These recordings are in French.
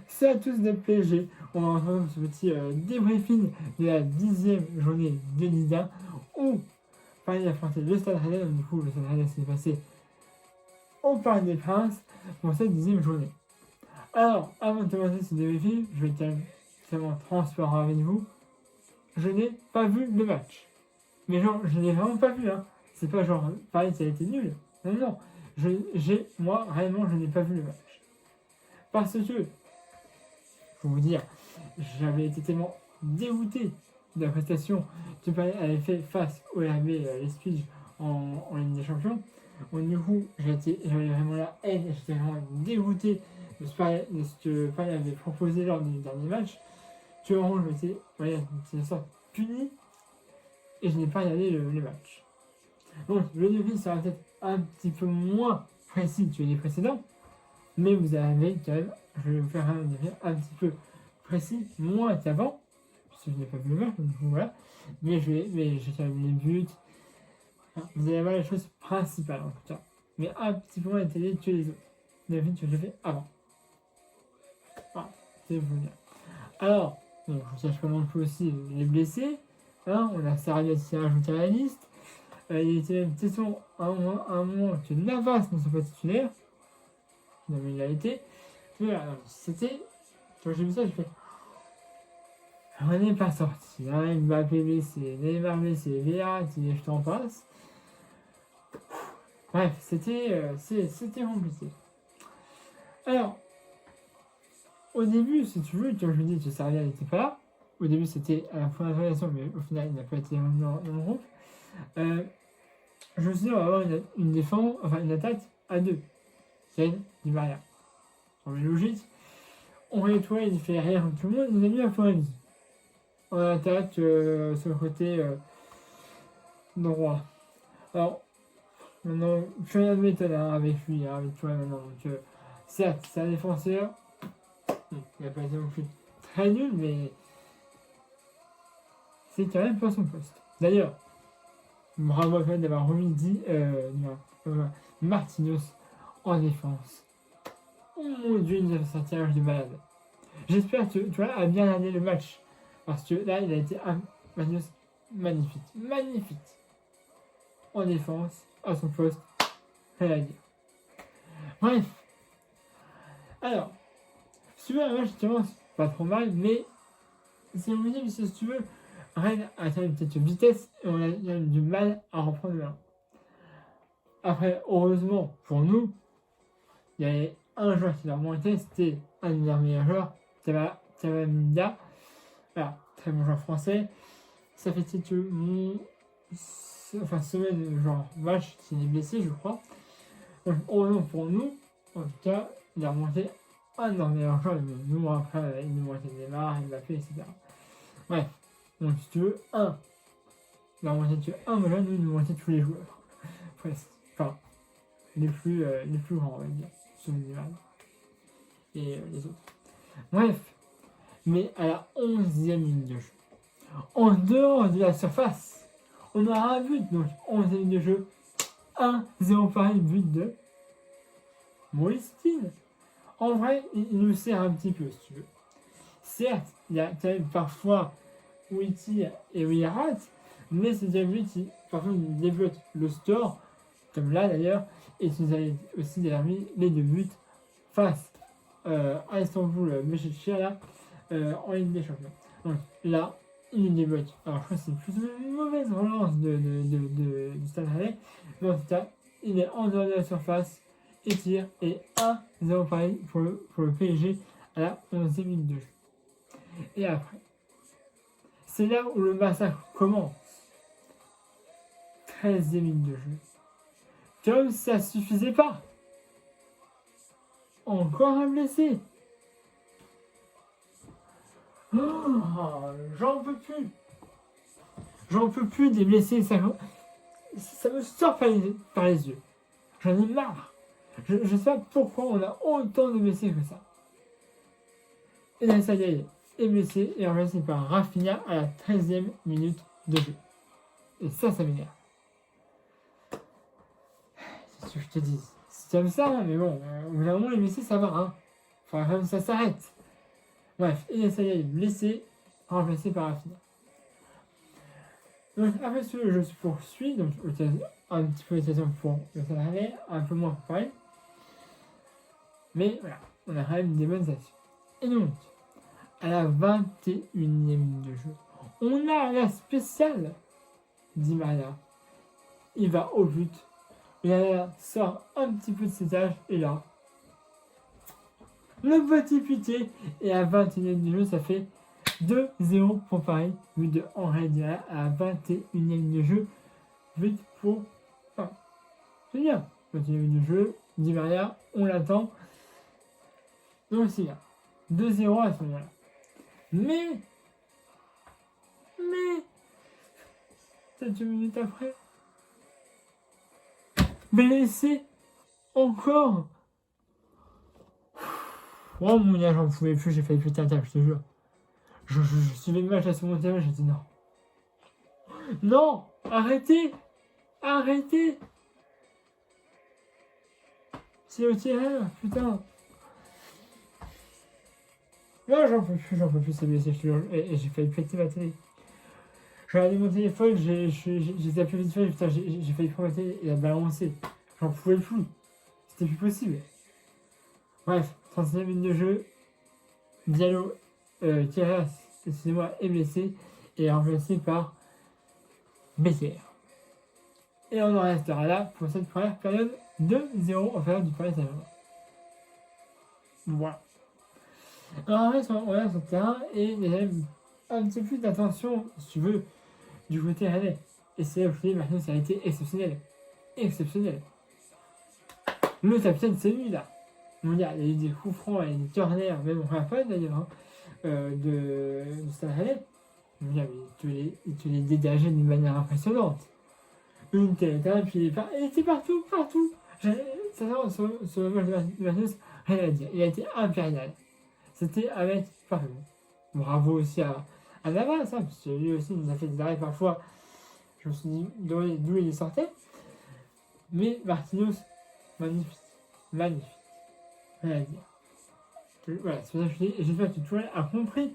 Salut à tous de PSG. On va retrouver ce petit débriefing de la 10e journée de Ligue 1 où Paris a affronté le Stade Rennais. Du coup, le Stade Rennais s'est passé au Parc des Princes pour cette 10e journée. Alors, avant de commencer ce débriefing, je vais être tellement transparent avec vous. Je n'ai pas vu le match. Mais genre, je n'ai vraiment pas vu. Hein. C'est pas genre Paris ça a été nul. Non, non. Moi, réellement, je n'ai pas vu le match. Parce que pour vous dire, j'avais été tellement dégoûté de la prestation que Paris avait fait face au RB Leipzig en Ligue des Champions. Donc, du coup, j'avais vraiment la haine, j'étais vraiment dégoûté de ce que Paris avait proposé lors du dernier match. Que vraiment, j'étais une sorte puni et je n'ai pas regardé le match. Donc, le défi sera peut-être un petit peu moins précis que les précédents, mais vous avez quand même, je vais vous faire un défi un petit peu précis, moins qu'avant, puisque je n'ai pas vu le match, donc voilà. Mais j'ai quand même les buts. Enfin, vous allez voir les choses principales en tout cas. Mais un petit peu moins détaillé que les autres. Les buts que j'ai fait avant. Voilà, c'est vous dire. Alors, bon, je ne cherche pas non plus aussi les blessés. Hein, on a Sarabia qui s'est rajouté à la liste. Il était même question à un moment que Navas ne soit pas titulaire. Finalement, il l'a été. Voilà, c'était. Quand j'ai vu ça, j'ai fait. On n'est pas sorti. Hein. Mbappé blessé, Neymar blessé, Verratti, je t'en passe. Bref, c'était compliqué. Alors, au début, si tu veux, comme je vous dis que Sarabia n'était pas là. Au début, c'était à la fin de la relation, mais au final, il n'a pas été dans le groupe. Je me suis dit, on va avoir une défense, enfin une attaque à deux. Kane, Di Maria. On est logique. On nettoie, il fait rire tout le monde, il nous a mis à Florenzi. On attaque sur le côté droit. Alors, maintenant, plus rien de m'étonne avec lui, avec toi maintenant. Donc, certes, c'est un défenseur. Il n'a pas été non plus très nul, mais c'est quand même pas son poste. D'ailleurs, bravo à Fred d'avoir remis Marquinhos en défense. Oh mon dieu, il nous a fait un tirage de malade. J'espère que tu vois, a bien regardé le match. Parce que là, il a été magnifique. Magnifique. En défense, à son poste. Rien à dire. Bref. Alors, si tu veux, un match qui commence pas trop mal, mais c'est possible, si tu veux, Rennes a quand même peut-être une vitesse et on a eu du mal à reprendre le 1. Après, heureusement pour nous, il y avait un joueur qui leur manquait, c'était un de leurs meilleurs joueurs, Cavamina. Voilà, très bon joueur français. Ça fait quelques semaine, genre match, qu'il est blessé, je crois. Donc, heureusement pour nous, en tout cas, il a manqué un de leurs meilleurs joueurs. Nous, après, il nous manquait Neymar, Mbappé, etc. Bref, donc si tu veux, il a manqué que un, mais là, nous, il nous manquait tous les joueurs. Presque. Enfin, les plus grands, on va dire. Ceux Neymar et les autres. Bref, mais à la 11e minute de jeu, en dehors de la surface, on aura un but, donc 11e minute de jeu, 1-0 Paris, but de Maurice Keane. En vrai, il nous sert un petit peu, si tu veux. Certes, il y a quand même parfois où il tire et où il rate, mais c'est déjà lui qui, parfois, nous débloque le score, comme là d'ailleurs, et qui nous a aussi mis les deux buts face à Istanbul, Beşiktaş, en Ligue des Champions. Donc là, il nous débloque. Alors je crois que c'est plutôt une mauvaise relance du Stade Rennais, mais en tout cas, il est en dehors de la surface, et tire, et 1-0 Paris pour le PSG à la 11e minute de jeu. Et après, c'est là où le massacre commence. 13e minute de jeu. Comme ça suffisait pas. Encore un blessé. Oh, j'en peux plus. J'en peux plus des blessés. Ça me sort par les yeux. J'en ai marre. Je ne sais pas pourquoi on a autant de blessés que ça. Et là, ça y est blessé et remplacé par Rafinha à la 13e minute de jeu. Et ça m'énerve. C'est ce que je te dis. C'est comme ça, mais bon, au bout d'un moment, les blessés, ça va. Hein. Enfin, même ça s'arrête. Bref, Enesaya est blessé, remplacé par Rafinha. Donc après ce jeu se poursuit, donc un petit peu d'utilisation pour le salarié, un peu moins pour Paris. Mais voilà, on a quand même des bonnes actions. Et donc, à la 21e minute de jeu, on a la spéciale Di Maria. Il va au but. Il sort un petit peu de ses âges et là, le petit pitié. Et à 21e de jeu, ça fait 2-0 pour Paris. But de Henri Dia à la 21e de jeu. But pour. Enfin, c'est bien. 21e de jeu. Di Maria, on l'attend. Donc c'est bien. 2-0 à ce moment-là. Mais. 7 minutes après. Blessé. Encore. Oh mon gars, j'en pouvais plus, j'ai failli péter un câble, je te jure. Je suivais le match à ce moment-là, j'ai dit non. Non, arrêtez. C'est au tireur, putain. Non, j'en peux plus, c'est blessé, je te jure. Et j'ai failli péter ma télé. J'ai regardé mon téléphone, j'ai zappé vite fait, putain, j'ai failli prendre ma télé et la balancer. J'en pouvais plus. C'était plus possible. Bref, 35 minutes de jeu. Diallo, Thierry, excusez-moi, est blessé et est remplacé par Becker. Et on en restera là pour cette première période 2-0 en faveur du Paris Saint-Germain. Voilà. Alors on reste sur le terrain et il y a un petit peu plus d'attention, si tu veux, du côté rennais. Et c'est là où je dis, maintenant ça a été exceptionnel. Le capitaine, c'est lui là. On y a eu des coups francs et des corners, même on pas d'ailleurs, hein, de Stade Rennais. Il te les dégageait d'une manière impressionnante. Une tête, puis il était partout. Sur le match de Magnus, rien à dire. Il a été impérial. C'était à mettre partout. Bravo aussi à Navas, hein, parce que lui aussi il nous a fait des arrêts parfois. Je me suis dit d'où il sortait. Mais Marquinhos, magnifique. Rien à dire. Voilà, c'est pour ça que je dis, et j'espère que Tourelle a compris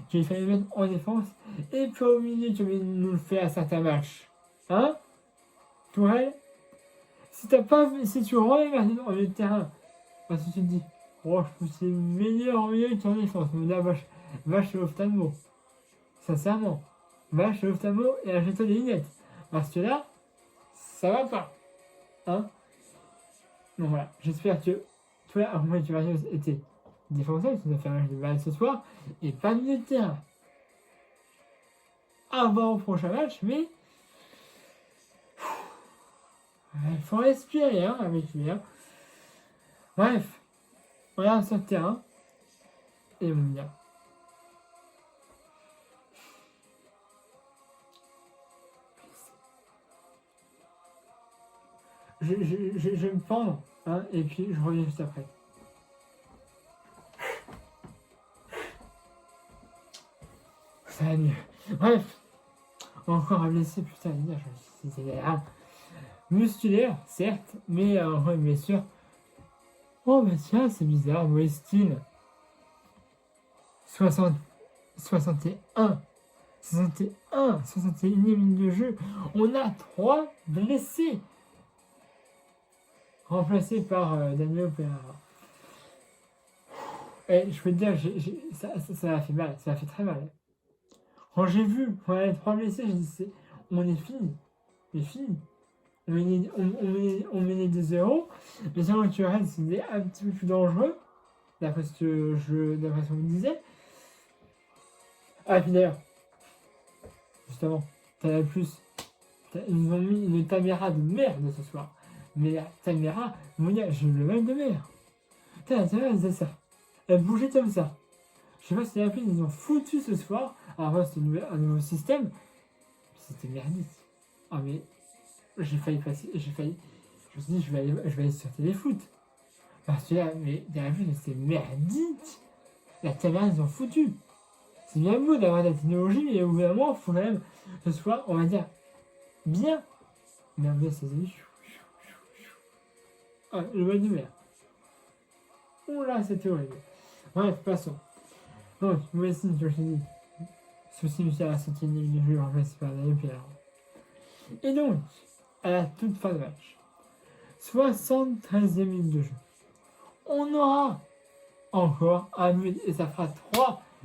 qu'il fallait mettre en défense et pas au milieu comme il nous le fait à certains matchs. Hein, Tourelle, si tu remets maintenant en milieu de terrain, parce que tu te dis, oh, je trouve que c'est meilleur en milieu qu'en défense, mais là, va chez l'ophtalmo. Sincèrement, va chez l'ophtalmo et achète-toi des lunettes. Parce que là, ça va pas. Hein, donc voilà, j'espère que Tourelle a compris que Marquinhos était défenseur, qui nous a fait un match de balle ce soir, et pas milieu de terrain. À voir au prochain match, mais il faut respirer hein, avec lui. Hein. Bref, on regarde sur le terrain, et on vient. Je vais me pendre, hein, et puis je reviens juste après. Ça va mieux. Bref, encore un blessé, putain, c'était musculaire, certes, mais encore une blessure. Oh, bah tiens, c'est bizarre, Westin. 61, 61e minute de jeu. On a 3 blessés. Remplacés par Daniel Pereira. Et je peux te dire, ça m'a fait mal, ça m'a fait très mal. Quand j'ai vu qu'on avait 3 blessés, j'ai dit on est fini. On menait 2-0. Mais selon que Rennes, c'était un petit peu plus dangereux, d'après ce qu'on me disait. Ah, puis d'ailleurs, justement, Canal+, ils nous ont mis une caméra de merde ce soir. Mais la caméra, mon gars, j'ai eu le mal de mer. La caméra, elle faisait ça. Elle bougeait comme ça. Je sais pas si Canal+, ils ont foutu ce soir. Alors, c'était un nouveau système. C'était merdique. Ah, mais j'ai failli passer. Je me suis dit, je vais aller sur Téléfoot. Parce que là, mais Canal+, c'était merdique. La caméra, ils ont foutu. C'est bien beau d'avoir de la technologie, mais au bout d'un moment, il faut quand même que ce soit, on va dire, bien. Mais en fait, c'est le mal de mer. Oh là, c'était horrible. Bref, passons. Donc, voici, je te dis, souci monsieur à la 7ème minute de jeu remplacé par Daniel Pierre. Et donc, à la toute fin de match, 73e minute de jeu, on aura encore un but et ça fera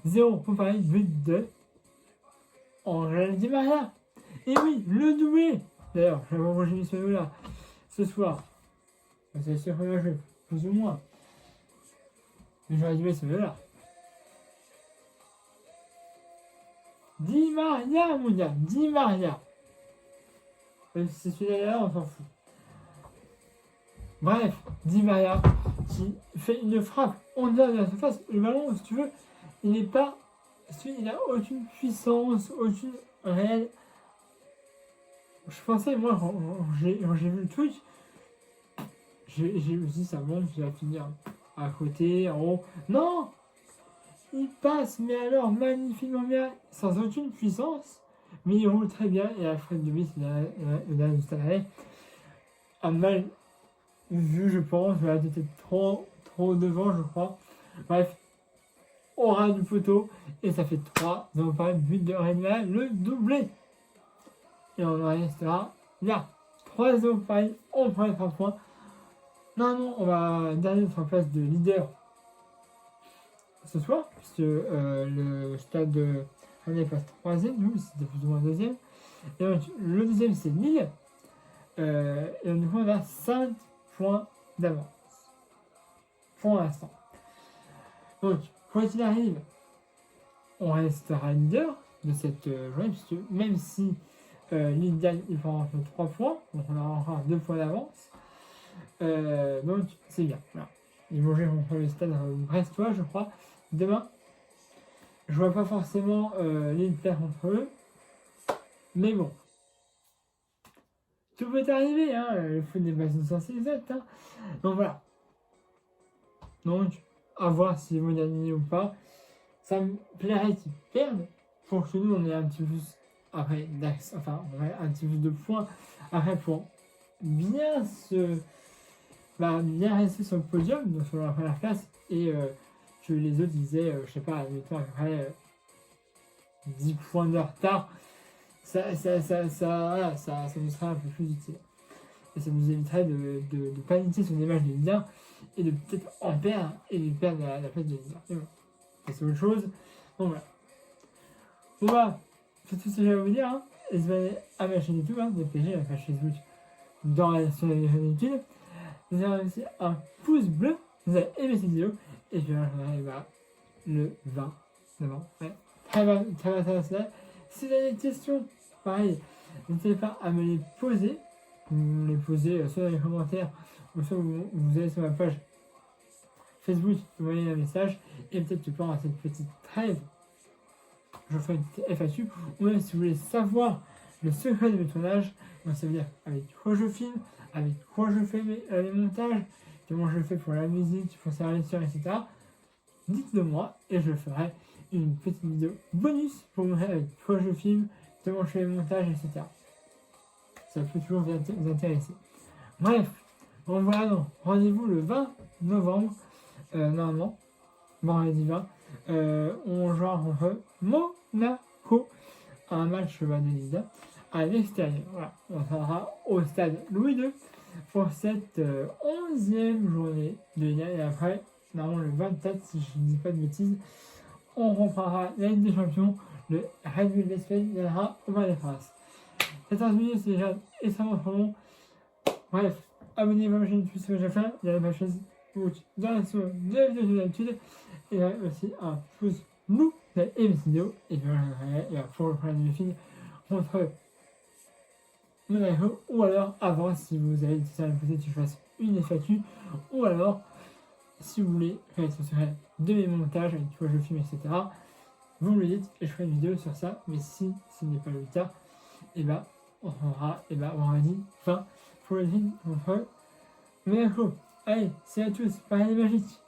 3-0 pour Paris, but de Angel Di Maria. Et oui, le doublé. D'ailleurs, j'avais enregistré ce là ce soir. C'est sûr que je plus ou moins. Mais j'aurais dû mettre ce là. Di Maria, mon gars, Di Maria. C'est celui-là, on s'en fout. Bref, Di Maria qui fait une frappe en dehors de la surface. Le ballon, si tu veux, il n'est pas. Il n'a aucune puissance, aucune réelle. Je pensais, moi, quand j'ai vu le truc, j'ai dit ça monte, il va finir à côté, en haut. Non! Il passe, mais alors magnifiquement bien, sans aucune puissance, mais il roule très bien. Et Alfred Dubis, il a un mal vu, je pense. Il a été trop devant, je crois. Bref, au ras du poteau, et ça fait 3. Nous avons parlé de but de Rennes, le doublé. Et on en restera là. 3-0 Paris, on prend les 3 points. Non, on va garder notre place de leader ce soir, puisque le stade de Rennes passe 3e, nous c'était plus ou moins 2e. Et donc le 2e c'est Lille, et du coup on a 5 points d'avance pour l'instant. Donc, quoi qu'il arrive, on restera leader de cette journée, puisque même si Lille gagne, il faut rentrer 3 points, donc on aura encore 2 points d'avance. Donc, c'est bien. Voilà. Ils vont jouer contre le stade brestois, je crois, demain. Je vois pas forcément Lille perdre contre eux, mais bon. Tout peut arriver, hein. Le foot n'est pas une science exacte, hein. Donc voilà. Donc, à voir s'ils vont gagner ou pas. Ça me plairait qu'ils perdent pour que nous on ait un petit peu plus après d'axe, enfin un petit peu de points après pour bien bien rester sur le podium, donc sur la première place, et que les autres disaient, je sais pas, admettons après 10 points de retard, ça nous serait un peu plus utile. Et ça nous éviterait de paniquer sur des matchs de Ligue 1 et de peut-être en perdre et de perdre la place de Ligue 1. C'est autre chose. Donc voilà. Bon bah, c'est tout ce que j'avais à vous dire. Hein. N'hésitez pas à ma chaîne YouTube, de PG, à ma page Facebook, sur la chaîne YouTube. Vous avez aussi un pouce bleu, vous avez aimé cette vidéo. Et puis là, je vais le 20 novembre. Ouais. Très bien. Si vous avez des questions, pareil, n'hésitez pas à me les poser. Vous les posez soit dans les commentaires, ou soit vous allez sur ma page Facebook, vous voyez un message, et peut-être que pendant cette petite trêve, je ferai une petite FAQ, ou même si vous voulez savoir le secret de mes tournages, ça veut dire avec quoi je filme, avec quoi je fais les montages, comment je fais pour la musique, pour servir les etc. Dites-le moi, et je ferai une petite vidéo bonus pour vous montrer avec quoi je filme, comment je fais les montages, etc. Ça peut toujours vous intéresser. Bref, on voilà donc, rendez-vous le 20 novembre, normalement, vendredi 20, on jouera contre Monaco, un match de Ligue 1 à l'extérieur. Voilà, on sera au stade Louis II pour cette 11e journée de Ligue 1, et après, normalement le 24, si je ne dis pas de bêtises, on reprendra la Ligue des Champions, le Red Bull d'Espagne viendra au Val de France. 14 minutes, c'est déjà extrêmement trop long. Bref, abonnez-vous à ma chaîne YouTube si vous l'avez fait. Il y a ma chaîne Facebook dans la description de la vidéo d'habitude. Et il y a aussi un pouce bleu de la vidéo. Et puis voilà, pour le problème de film contre Monaco, ou alors avant, si vous avez dit ça à côté, que je fasse une FAQ, ou alors si vous voulez faire ce serait de mes montages avec quoi je filme, etc. Vous me le dites et je ferai une vidéo sur ça. Mais si ce n'est pas le cas, et bah on aura dit fin pour le film contre Monaco. Allez, c'est à tous, pareil magique.